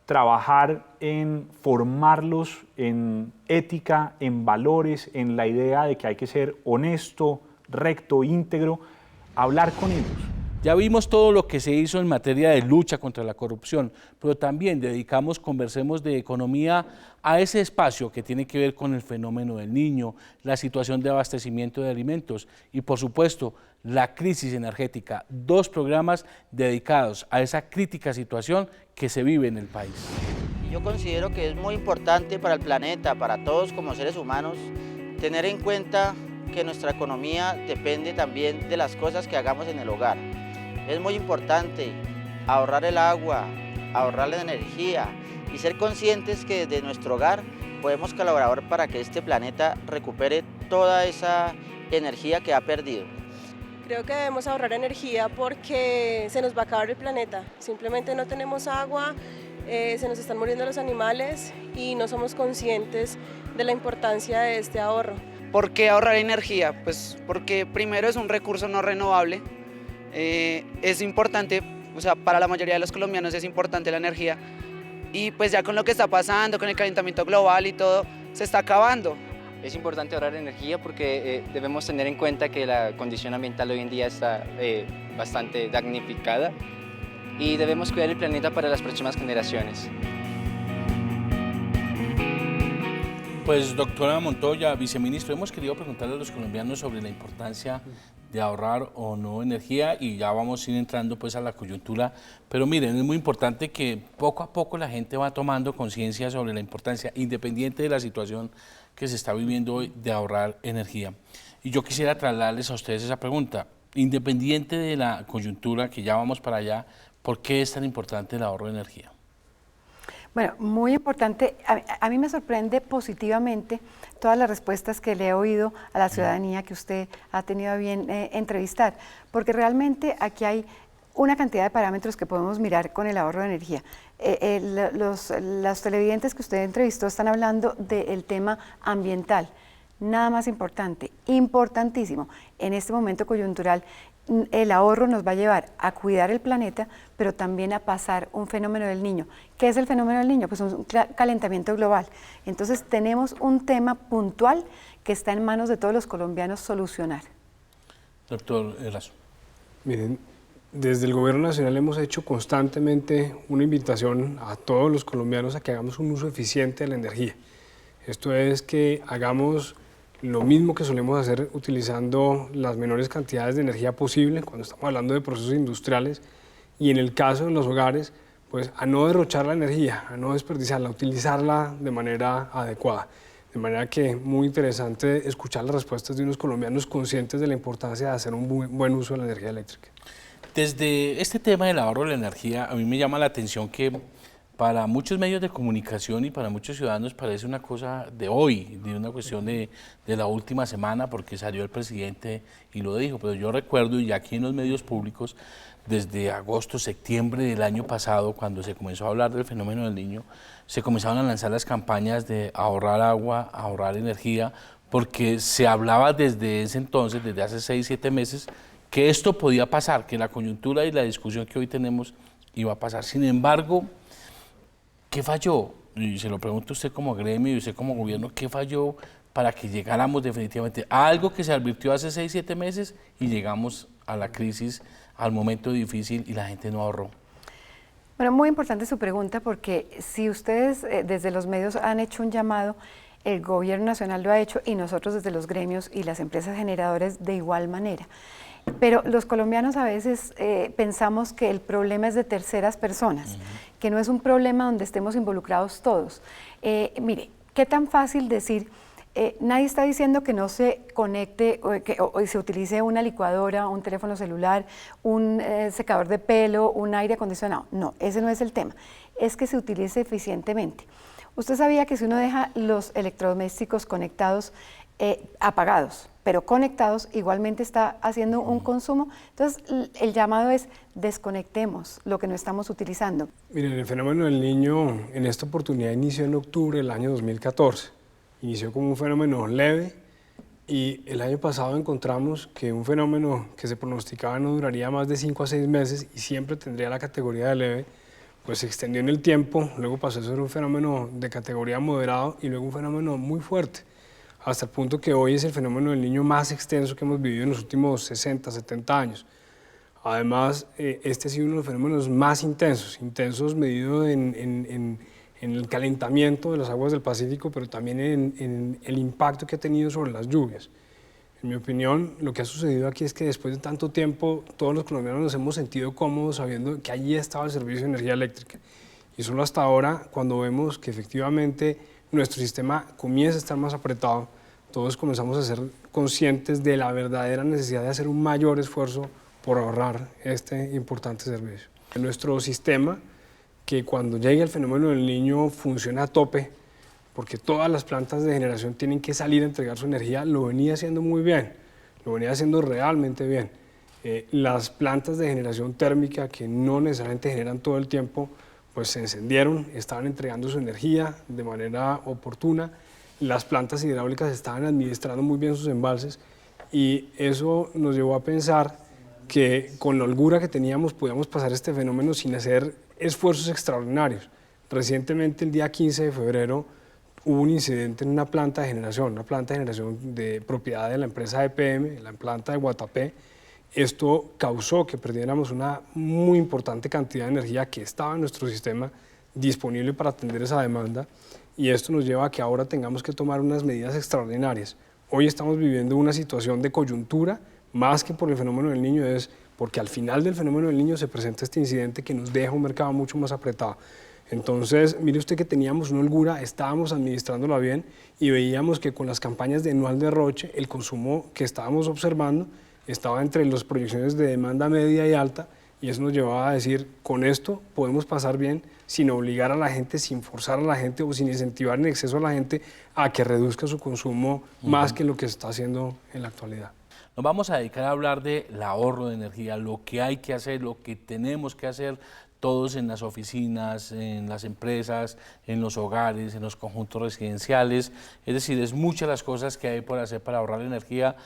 Speaker 17: trabajar en formarlos en ética, en valores, en la idea de que hay que ser honesto, recto, íntegro, hablar con ellos.
Speaker 1: Ya vimos todo lo que se hizo en materia de lucha contra la corrupción, pero también dedicamos Conversemos de Economía a ese espacio que tiene que ver con el fenómeno del niño, la situación de abastecimiento de alimentos y, por supuesto, la crisis energética. 2 programas dedicados a esa crítica situación que se vive en el país.
Speaker 19: Yo considero que es muy importante para el planeta, para todos como seres humanos, tener en cuenta que nuestra economía depende también de las cosas que hagamos en el hogar. Es muy importante ahorrar el agua, ahorrar la energía y ser conscientes que desde nuestro hogar podemos colaborar para que este planeta recupere toda esa energía que ha perdido.
Speaker 20: Creo que debemos ahorrar energía porque se nos va a acabar el planeta. Simplemente no tenemos agua, se nos están muriendo los animales y no somos conscientes de la importancia de este ahorro.
Speaker 21: ¿Por qué ahorrar energía? Pues porque primero es un recurso no renovable, es importante, o sea, para la mayoría de los colombianos es importante la energía y pues ya con lo que está pasando, con el calentamiento global y todo, se está acabando.
Speaker 22: Es importante ahorrar energía porque debemos tener en cuenta que la condición ambiental hoy en día está bastante damnificada y debemos cuidar el planeta para las próximas generaciones.
Speaker 1: Pues doctora Montoya, viceministro, hemos querido preguntarle a los colombianos sobre la importancia de ahorrar o no energía y ya vamos a ir entrando pues a la coyuntura, pero miren, es muy importante que poco a poco la gente va tomando conciencia sobre la importancia, independiente de la situación que se está viviendo hoy, de ahorrar energía. Y yo quisiera trasladarles a ustedes esa pregunta, independiente de la coyuntura, que ya vamos para allá, ¿por qué es tan importante el ahorro de energía?
Speaker 23: Bueno, muy importante. A mí me sorprende positivamente todas las respuestas que le he oído a la ciudadanía que usted ha tenido a bien entrevistar, porque realmente aquí hay una cantidad de parámetros que podemos mirar con el ahorro de energía. Los televidentes que usted entrevistó están hablando del tema ambiental. Nada más importante, importantísimo, en este momento coyuntural, el ahorro nos va a llevar a cuidar el planeta, pero también a pasar un fenómeno del Niño. ¿Qué es el fenómeno del Niño? Pues un calentamiento global. Entonces tenemos un tema puntual que está en manos de todos los colombianos solucionar.
Speaker 1: Doctor Erazo.
Speaker 24: Miren, desde el Gobierno Nacional hemos hecho constantemente una invitación a todos los colombianos a que hagamos un uso eficiente de la energía. Esto es que hagamos lo mismo que solemos hacer utilizando las menores cantidades de energía posible cuando estamos hablando de procesos industriales y en el caso de los hogares, pues a no derrochar la energía, a no desperdiciarla, a utilizarla de manera adecuada. De manera que muy interesante escuchar las respuestas de unos colombianos conscientes de la importancia de hacer un buen uso de la energía eléctrica.
Speaker 1: Desde este tema del ahorro de la energía, a mí me llama la atención que para muchos medios de comunicación y para muchos ciudadanos parece una cosa de hoy, de una cuestión de la última semana, porque salió el presidente y lo dijo, pero yo recuerdo, y aquí en los medios públicos, desde agosto, septiembre del año pasado, cuando se comenzó a hablar del fenómeno del Niño, se comenzaron a lanzar las campañas de ahorrar agua, ahorrar energía, porque se hablaba desde ese entonces, desde hace 6, 7 meses, que esto podía pasar, que la coyuntura y la discusión que hoy tenemos iba a pasar. Sin embargo, ¿qué falló? Y se lo pregunto a usted como gremio y usted como gobierno, ¿qué falló para que llegáramos definitivamente a algo que se advirtió hace 6, 7 meses y llegamos a la crisis, al momento difícil y la gente no ahorró?
Speaker 23: Bueno, muy importante su pregunta porque si ustedes desde los medios han hecho un llamado, el gobierno nacional lo ha hecho y nosotros desde los gremios y las empresas generadoras de igual manera. Pero los colombianos a veces pensamos que el problema es de terceras personas, que no es un problema donde estemos involucrados todos. Mire, qué tan fácil decir, nadie está diciendo que no se conecte o se utilice una licuadora, un teléfono celular, un secador de pelo, un aire acondicionado. No, ese no es el tema, es que se utilice eficientemente. Usted sabía que si uno deja los electrodomésticos conectados, apagados, pero conectados, igualmente está haciendo un consumo. Entonces, el llamado es desconectemos lo que no estamos utilizando.
Speaker 24: Miren, el fenómeno del Niño en esta oportunidad inició en octubre del año 2014. Inició como un fenómeno leve y el año pasado encontramos que un fenómeno que se pronosticaba no duraría más de 5 a 6 meses y siempre tendría la categoría de leve, pues se extendió en el tiempo, luego pasó a ser un fenómeno de categoría moderado y luego un fenómeno muy fuerte, hasta el punto que hoy es el fenómeno del Niño más extenso que hemos vivido en los últimos 60, 70 años. Además, este ha sido uno de los fenómenos más intensos medido en el calentamiento de las aguas del Pacífico, pero también en el impacto que ha tenido sobre las lluvias. En mi opinión, lo que ha sucedido aquí es que después de tanto tiempo, todos los colombianos nos hemos sentido cómodos sabiendo que allí estaba el servicio de energía eléctrica. Y solo hasta ahora, cuando vemos que efectivamente nuestro sistema comienza a estar más apretado, todos comenzamos a ser conscientes de la verdadera necesidad de hacer un mayor esfuerzo por ahorrar este importante servicio. En nuestro sistema, que cuando llegue el fenómeno del Niño funciona a tope, porque todas las plantas de generación tienen que salir a entregar su energía, lo venía haciendo muy bien. lo venía haciendo realmente bien. Las plantas de generación térmica, que no necesariamente generan todo el tiempo, pues se encendieron, estaban entregando su energía de manera oportuna. Las plantas hidráulicas estaban administrando muy bien sus embalses y eso nos llevó a pensar que con la holgura que teníamos podíamos pasar este fenómeno sin hacer esfuerzos extraordinarios. Recientemente, el día 15 de febrero, hubo un incidente en una planta de generación de propiedad de la empresa EPM, la planta de Guatapé. Esto causó que perdiéramos una muy importante cantidad de energía que estaba en nuestro sistema disponible para atender esa demanda, y esto nos lleva a que ahora tengamos que tomar unas medidas extraordinarias. Hoy estamos viviendo una situación de coyuntura, más que por el fenómeno del Niño, es porque al final del fenómeno del Niño se presenta este incidente que nos deja un mercado mucho más apretado. Entonces, mire usted que teníamos una holgura, estábamos administrándola bien y veíamos que con las campañas de no al derroche, el consumo que estábamos observando estaba entre las proyecciones de demanda media y alta, y eso nos llevaba a decir, con esto podemos pasar bien sin obligar a la gente, sin forzar a la gente o sin incentivar en exceso a la gente a que reduzca su consumo más que lo que se está haciendo en la actualidad.
Speaker 1: Nos vamos a dedicar a hablar del ahorro de energía, lo que hay que hacer, lo que tenemos que hacer todos en las oficinas, en las empresas, en los hogares, en los conjuntos residenciales. Es decir, es muchas las cosas que hay por hacer para ahorrar energía,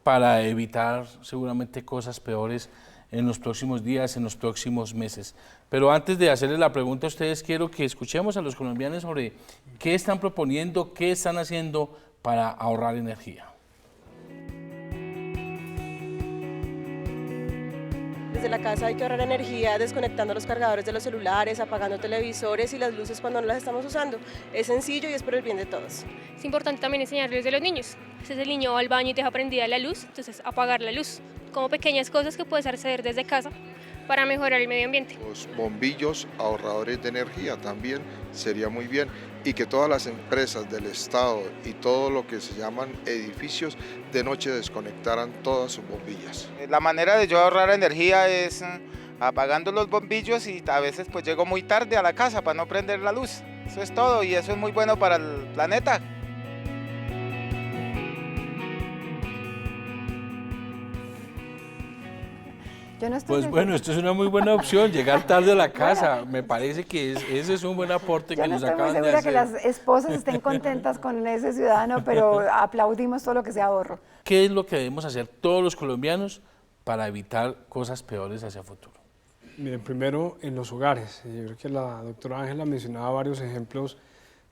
Speaker 1: para evitar seguramente cosas peores en los próximos días, en los próximos meses. Pero antes de hacerles la pregunta a ustedes, quiero que escuchemos a los colombianos sobre qué están proponiendo, qué están haciendo para ahorrar energía.
Speaker 20: Desde la casa hay que ahorrar energía desconectando los cargadores de los celulares, apagando televisores y las luces cuando no las estamos usando. Es sencillo y es por el bien de todos.
Speaker 2: Es importante también enseñarles de los niños. Si el niño va al baño y deja prendida la luz, entonces apagar la luz. Como pequeñas cosas que puedes hacer desde casa para mejorar el medio ambiente.
Speaker 3: Los bombillos ahorradores de energía también sería muy bien, y que todas las empresas del Estado y todo lo que se llaman edificios de noche desconectaran todas sus bombillas.
Speaker 4: La manera de yo ahorrar energía es apagando los bombillos, y a veces pues llego muy tarde a la casa para no prender la luz. Eso es todo, y eso es muy bueno para el planeta.
Speaker 1: Pues bueno, esto es una muy buena opción, llegar tarde a la casa. Me parece que ese es un buen aporte que nos acaban de hacer.
Speaker 23: Yo no estoy muy segura que las esposas estén contentas con ese ciudadano, pero aplaudimos todo lo que sea ahorro.
Speaker 1: ¿Qué es lo que debemos hacer todos los colombianos para evitar cosas peores hacia el futuro?
Speaker 24: Miren, primero en los hogares. Yo creo que la doctora Ángela mencionaba varios ejemplos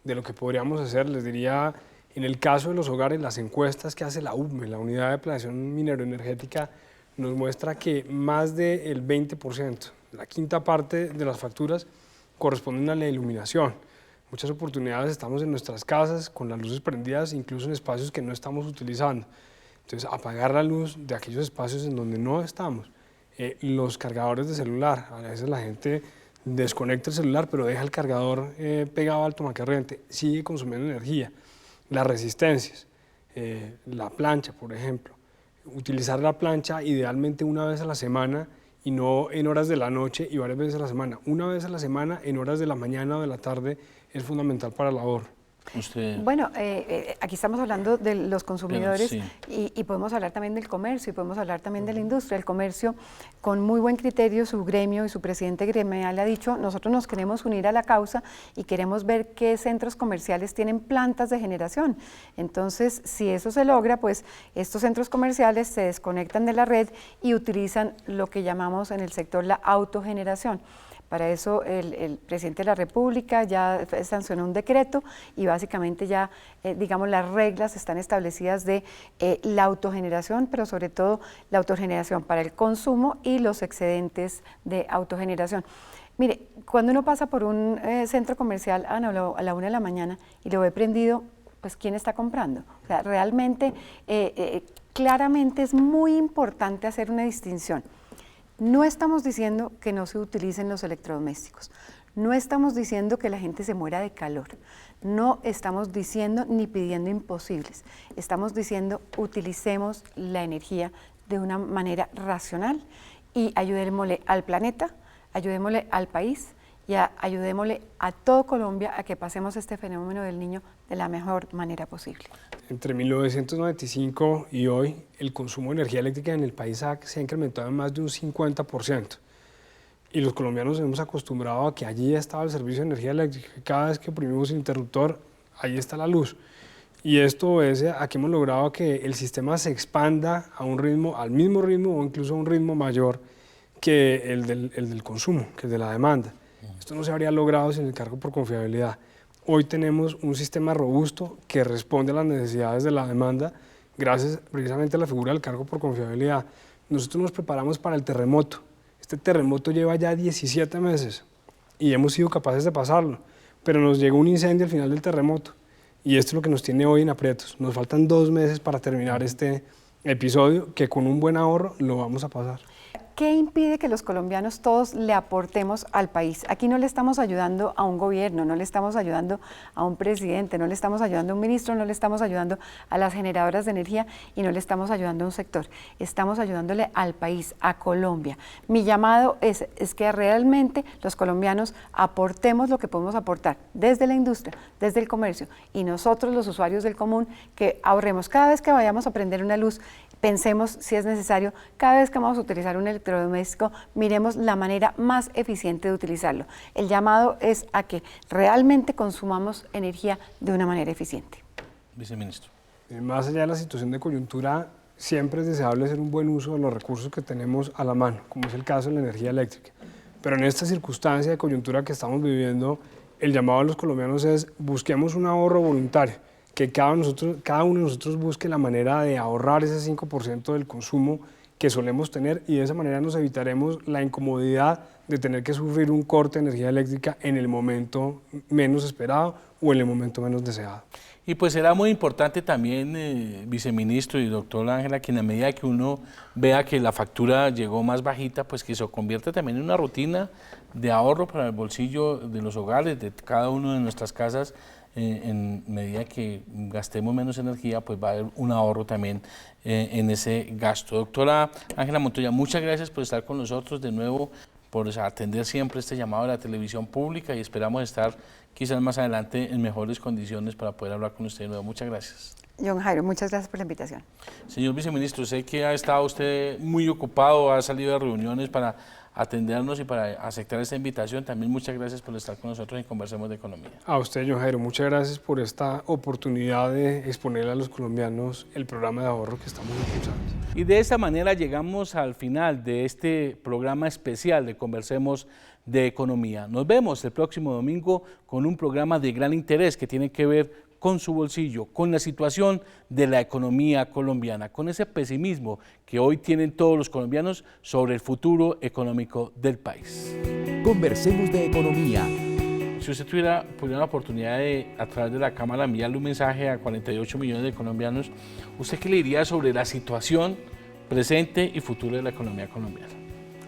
Speaker 24: de lo que podríamos hacer. Les diría, en el caso de los hogares, las encuestas que hace la UPME, la Unidad de Planeación Minero-Energética, nos muestra que más del 20%, la quinta parte de las facturas, corresponden a la iluminación. Muchas oportunidades estamos en nuestras casas con las luces prendidas, incluso en espacios que no estamos utilizando. Entonces, apagar la luz de aquellos espacios en donde no estamos. Los cargadores de celular, a veces la gente desconecta el celular, pero deja el cargador pegado al tomacorriente, sigue consumiendo energía. Las resistencias, la plancha, por ejemplo. Utilizar la plancha idealmente una vez a la semana y no en horas de la noche y varias veces a la semana. Una vez a la semana en horas de la mañana o de la tarde es fundamental para el ahorro.
Speaker 23: Bueno, aquí estamos hablando de los consumidores,
Speaker 1: sí.
Speaker 23: y podemos hablar también del comercio, y podemos hablar también de la industria. El comercio, con muy buen criterio, su gremio y su presidente gremial ha dicho, nosotros nos queremos unir a la causa y queremos ver qué centros comerciales tienen plantas de generación. Entonces, si eso se logra, pues estos centros comerciales se desconectan de la red y utilizan lo que llamamos en el sector la autogeneración. Para eso el presidente de la República ya sancionó un decreto y básicamente ya, digamos, las reglas están establecidas de la autogeneración, pero sobre todo la autogeneración para el consumo y los excedentes de autogeneración. Mire, cuando uno pasa por un centro comercial a la 1 de la mañana y lo ve prendido, pues ¿quién está comprando? O sea, realmente, claramente es muy importante hacer una distinción. No estamos diciendo que no se utilicen los electrodomésticos, no estamos diciendo que la gente se muera de calor, no estamos diciendo ni pidiendo imposibles, estamos diciendo utilicemos la energía de una manera racional y ayudémosle al planeta, ayudémosle al país y ayudémosle a todo Colombia a que pasemos este fenómeno del niño de la mejor manera posible.
Speaker 24: Entre 1995 y hoy, el consumo de energía eléctrica en el país se ha incrementado en más de un 50%. Y los colombianos nos hemos acostumbrado a que allí estaba el servicio de energía eléctrica. Cada vez que oprimimos el interruptor, ahí está la luz. Y esto obedece a que hemos logrado que el sistema se expanda a un ritmo, al mismo ritmo o incluso a un ritmo mayor que el del consumo, que el de la demanda. Esto no se habría logrado sin el cargo por confiabilidad. Hoy tenemos un sistema robusto que responde a las necesidades de la demanda gracias precisamente a la figura del cargo por confiabilidad. Nosotros nos preparamos para el terremoto. Este terremoto lleva ya 17 meses y hemos sido capaces de pasarlo, pero nos llegó un incendio al final del terremoto y esto es lo que nos tiene hoy en aprietos. Nos faltan 2 meses para terminar este episodio que con un buen ahorro lo vamos a pasar.
Speaker 23: ¿Qué impide que los colombianos todos le aportemos al país? Aquí no le estamos ayudando a un gobierno, no le estamos ayudando a un presidente, no le estamos ayudando a un ministro, no le estamos ayudando a las generadoras de energía y no le estamos ayudando a un sector. Estamos ayudándole al país, a Colombia. Mi llamado es que realmente los colombianos aportemos lo que podemos aportar desde la industria, desde el comercio y nosotros los usuarios del común que ahorremos cada vez que vayamos a prender una luz. Pensemos si es necesario, cada vez que vamos a utilizar un electrodoméstico, miremos la manera más eficiente de utilizarlo. El llamado es a que realmente consumamos energía de una manera eficiente.
Speaker 1: Viceministro.
Speaker 24: Más allá de la situación de coyuntura, siempre es deseable hacer un buen uso de los recursos que tenemos a la mano, como es el caso de la energía eléctrica. Pero en esta circunstancia de coyuntura que estamos viviendo, el llamado a los colombianos es busquemos un ahorro voluntario, que cada uno de nosotros busque la manera de ahorrar ese 5% del consumo que solemos tener y de esa manera nos evitaremos la incomodidad de tener que sufrir un corte de energía eléctrica en el momento menos esperado o en el momento menos deseado.
Speaker 1: Y pues será muy importante también, viceministro y doctor Ángela, que en la medida que uno vea que la factura llegó más bajita, pues que se convierta también en una rutina de ahorro para el bolsillo de los hogares, de cada uno de nuestras casas. En medida que gastemos menos energía, pues va a haber un ahorro también en ese gasto. Doctora Ángela Montoya, muchas gracias por estar con nosotros de nuevo, por atender siempre este llamado de la televisión pública y esperamos estar quizás más adelante en mejores condiciones para poder hablar con usted de nuevo. Muchas gracias.
Speaker 23: John Jairo, muchas gracias por la invitación.
Speaker 1: Señor viceministro, sé que ha estado usted muy ocupado, ha salido de reuniones para atendernos y para aceptar esta invitación. También muchas gracias por estar con nosotros y Conversemos de Economía.
Speaker 24: A usted, John Jairo, muchas gracias por esta oportunidad de exponerle a los colombianos el programa de ahorro que estamos impulsando.
Speaker 1: Y de esta manera llegamos al final de este programa especial de Conversemos de Economía. Nos vemos el próximo domingo con un programa de gran interés que tiene que ver con su bolsillo, con la situación de la economía colombiana, con ese pesimismo que hoy tienen todos los colombianos sobre el futuro económico del país.
Speaker 5: Conversemos de Economía.
Speaker 1: Si usted tuviera la oportunidad de, a través de la Cámara, enviarle un mensaje a 48 millones de colombianos, ¿usted qué le diría sobre la situación presente y futuro de la economía colombiana?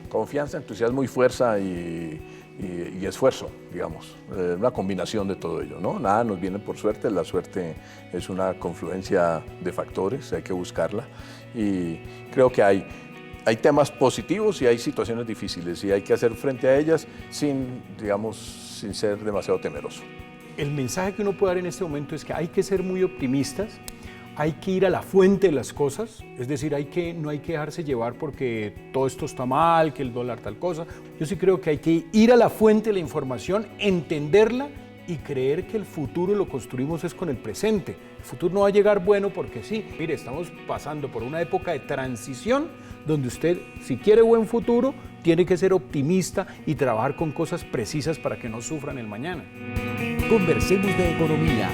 Speaker 6: Confianza, entusiasmo y fuerza y esfuerzo, digamos, una combinación de todo ello, ¿no? Nada nos viene por suerte, la suerte es una confluencia de factores, hay que buscarla y creo que hay temas positivos y hay situaciones difíciles y hay que hacer frente a ellas sin ser demasiado temeroso.
Speaker 10: El mensaje que uno puede dar en este momento es que hay que ser muy optimistas, hay que ir a la fuente de las cosas, es decir, no hay que dejarse llevar porque todo esto está mal, que el dólar tal cosa. Yo sí creo que hay que ir a la fuente de la información, entenderla y creer que el futuro lo construimos es con el presente. El futuro no va a llegar bueno porque sí. Mire, estamos pasando por una época de transición donde usted, si quiere buen futuro, tiene que ser optimista y trabajar con cosas precisas para que no sufran el mañana.
Speaker 5: Conversemos de Economía.